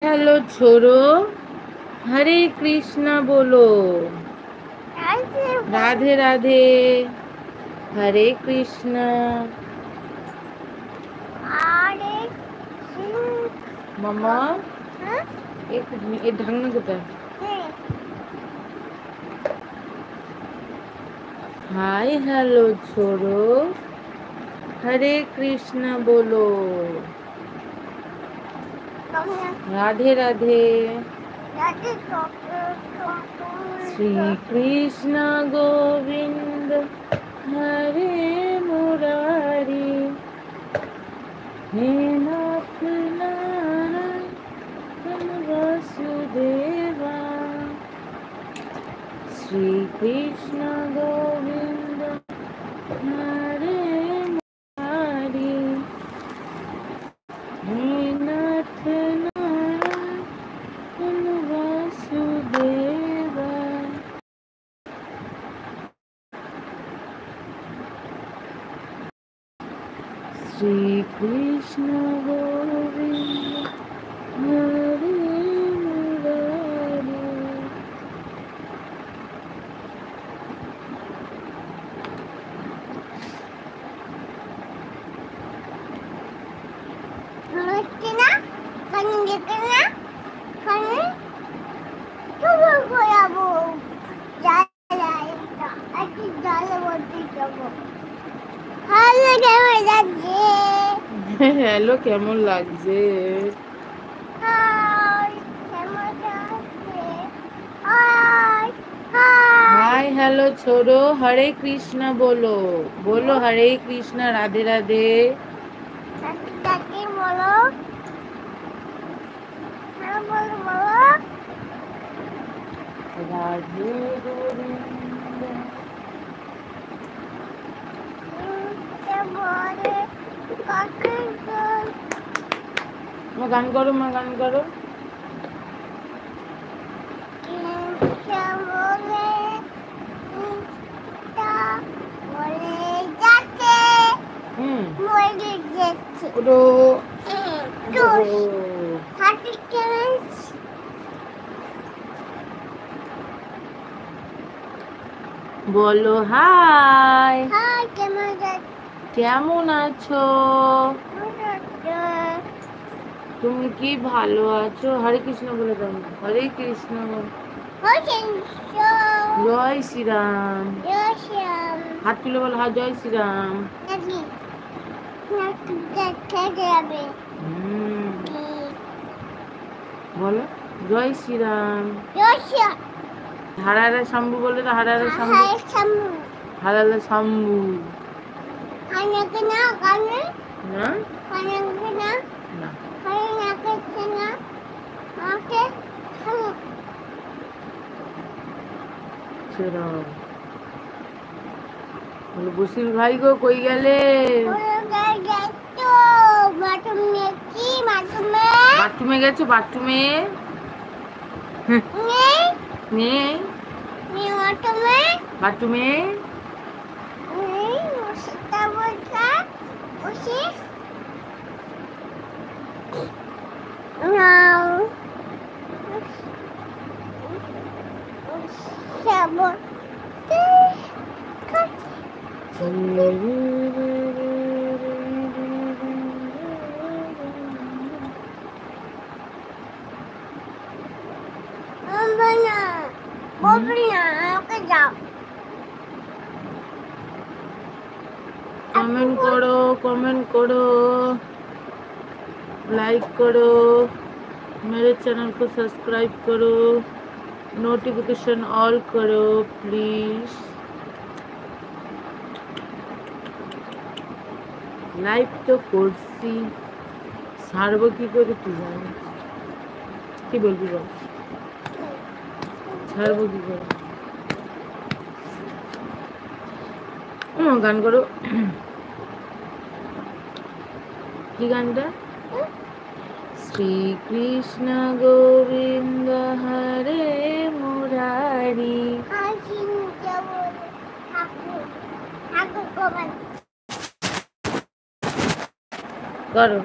Hello छोरो, हरे कृष्णा बोलो। राधे राधे, हरे कृष्णा। मम्मा एक ये ढंग कितना हाय हेलो छोरो, हरे कृष्णा बोलो। राधे राधे, श्री कृष्ण गोविंद हरे मुरारी, हे नाथ नारायण वासुदेवा। श्री कृष्ण गोविंद हरे मुरारी, हे नाथ नारायण वासुदेवा। श्री कृष्ण गोविंद हरे मुरारी। হ্যালো কেমন লাগছে? हाय हेलो छोरो, हरे कृष्णा बोलो। बोलो हरे कृष्णा, राधे राधे। बोलो राधे गोविंद। गान करो, मैं गान करो। बोलो हाय। কেমন আছো? তুমি কি ভালো আছো? হরে কৃষ্ণ বলে দাও। হরে কৃষ্ণ, জয় শ্রীরাম। হাত তুলে বলো, হ্যাঁ জয় শ্রীরাম। বলো জয় শ্রীরাম। হারারে শম্ভু বলে তো, হারারে শম্ভু, হারারে শম্ভু। না বলো বসির ভাই গো কই গেলে? বাথরুমে গেছো? বাথরুমে বাথরুমে कमेंट करो, कमेंट करो, लाइक करो, मेरे चैनल को सब्सक्राइब करो, नोटिफिकेशन ऑल करो प्लीज। लाइक तो করছি, ছাড়বো কি করে তুই জানিস? কি বলবি বল, ছাড়বো কি করে? গান করো। কি গানটা? শ্রী কৃষ্ণ গোবিন্দ হরে মুরারি। করো।